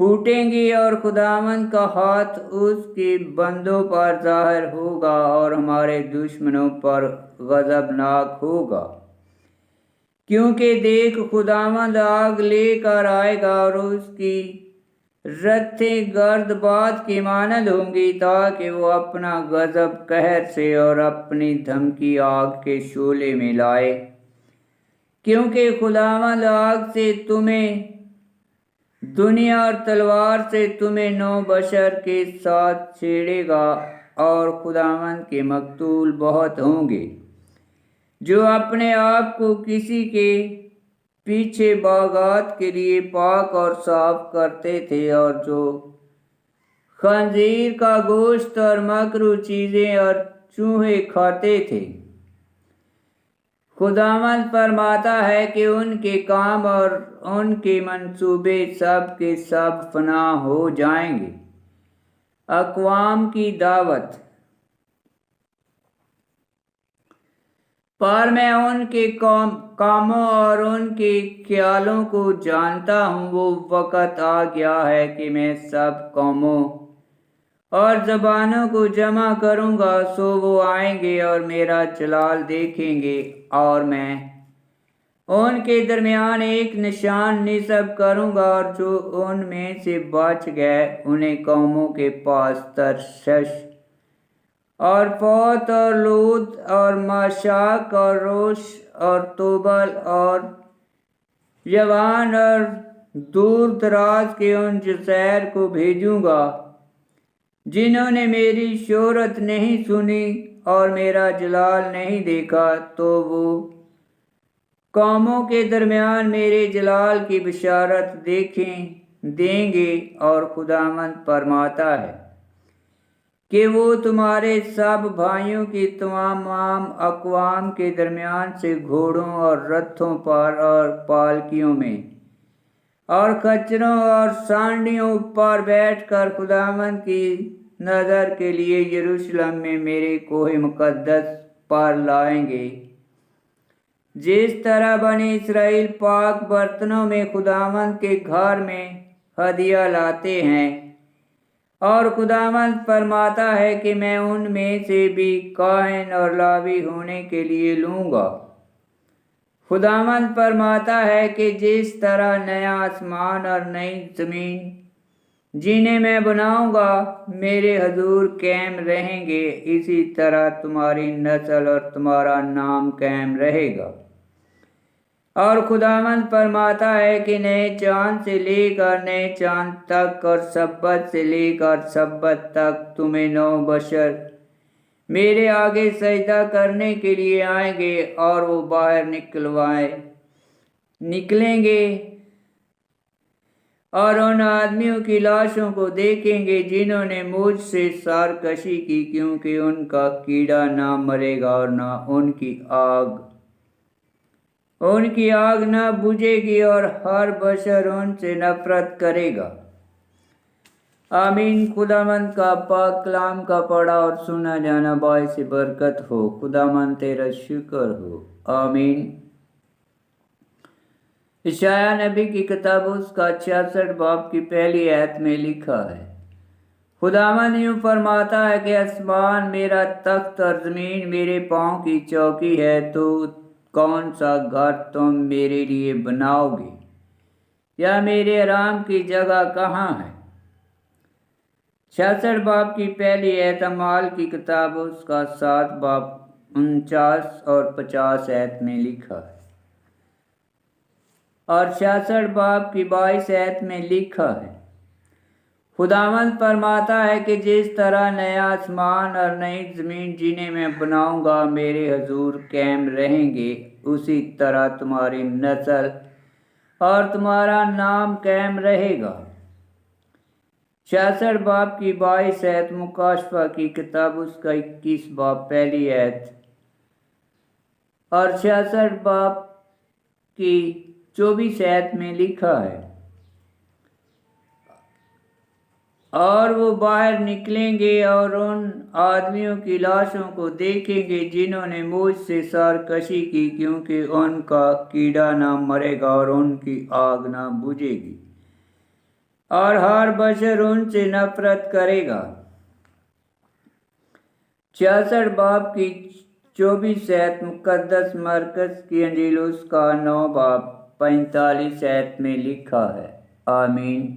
پھوٹیں گی اور خداوند کا ہاتھ اس کے بندوں پر ظاہر ہوگا اور ہمارے دشمنوں پر غضبناک ہوگا۔ کیونکہ دیکھ خداوند آگ لے کر آئے گا اور اس کی رتھیں گرد باد کی مانند ہوں گی، تاکہ وہ اپنا غضب قہر سے اور اپنی دھمکی آگ کے شعلے میں لائے۔ کیونکہ خداوند آگ سے تمہیں دنیا اور تلوار سے تمہیں نو بشر کے ساتھ چھیڑے گا، اور خداوند کے مقتول بہت ہوں گے جو اپنے آپ کو کسی کے پیچھے باغات کے لیے پاک اور صاف کرتے تھے، اور جو خنزیر کا گوشت اور مکروہ چیزیں اور چوہے کھاتے تھے۔ خداوند فرماتا ہے کہ ان کے کام اور ان کے منصوبے سب کے سب فنا ہو جائیں گے۔ اقوام کی دعوت۔ پر میں ان کے کاموں اور ان کے خیالوں کو جانتا ہوں۔ وہ وقت آ گیا ہے کہ میں سب قوموں اور زبانوں کو جمع کروں گا، سو وہ آئیں گے اور میرا جلال دیکھیں گے، اور میں ان کے درمیان ایک نشان نصب کروں گا، اور جو ان میں سے بچ گئے انہیں قوموں کے پاس ترشش اور فوت اور لوط اور ماشاک اور روش اور توبل اور یوان اور دور دراز کے ان جزائر کو بھیجوں گا جنہوں نے میری شہرت نہیں سنی اور میرا جلال نہیں دیکھا، تو وہ قوموں کے درمیان میرے جلال کی بشارت دیں گے۔ اور خداوند فرماتا ہے کہ وہ تمہارے سب بھائیوں کی تمام اقوام کے درمیان سے گھوڑوں اور رتھوں پر اور پالکیوں میں اور خچروں اور سانڈیوں پر بیٹھ کر خداوند کی نظر کے لیے یروشلم میں میرے کوہ مقدس پر لائیں گے، جس طرح بنی اسرائیل پاک برتنوں میں خداوند کے گھر میں ہدیہ لاتے ہیں۔ اور خداوند فرماتا ہے کہ میں ان میں سے بھی کاہن اور لاوی ہونے کے لیے لوں گا۔ خداوند فرماتا ہے کہ جس طرح نیا آسمان اور نئی زمین جنہیں میں بناؤں گا میرے حضور قائم رہیں گے، اسی طرح تمہاری نسل اور تمہارا نام قائم رہے گا۔ اور خداوند فرماتا ہے کہ نئے چاند سے لے کر نئے چاند تک اور سبت سے لے کر سبت تک تمہیں نو بشر میرے آگے سجدہ کرنے کے لیے آئیں گے، اور وہ باہر نکلیں گے اور ان آدمیوں کی لاشوں کو دیکھیں گے جنہوں نے مجھ سے سرکشی کی، کیونکہ ان کا کیڑا نہ مرے گا اور نہ ان کی آگ نہ بجھے گی، اور ہر بشر ان سے نفرت کرے گا۔ آمین۔ خداوند کا پاک کلام کا پڑھا اور سنا جانا باعث برکت ہو۔ خداوند تیرا شکر ہو۔ آمین۔ اشعیاء نبی کی کتاب اس کا 66 باب کی پہلی آیت میں لکھا ہے، خداوند یوں فرماتا ہے کہ آسمان میرا تخت اور زمین میرے پاؤں کی چوکی ہے، تو کون سا گھر تم میرے لیے بناؤ گے، یا میرے آرام کی جگہ کہاں ہے؟ 66 باب کی پہلی آیت اعمال کی کتاب اس کا 7 باب 49 اور 50 آیت میں لکھا ہے، اور 66 باب کی 22 آیت میں لکھا ہے، خداوند فرماتا ہے کہ جس طرح نیا آسمان اور نئی زمین جنہیں میں بناؤں گا میرے حضور قائم رہیں گے، اسی طرح تمہاری نسل اور تمہارا نام قائم رہے گا۔ 66 باب کی 22 آیت مکاشفہ کی کتاب اس کا 21 باب پہلی آیت اور 66 باب کی 24 آیت میں لکھا ہے، اور وہ باہر نکلیں گے اور ان آدمیوں کی لاشوں کو دیکھیں گے جنہوں نے مجھ سے سرکشی کی، کیونکہ ان کا کیڑا نہ مرے گا اور ان کی آگ نہ بجھے گی۔ اور ہر بشر ان سے نفرت کرے گا۔ 66 باب کی 24 آیت مقدس مرکز کی انجیل اس کا 9 باب 45 آیت میں لکھا ہے۔ آمین۔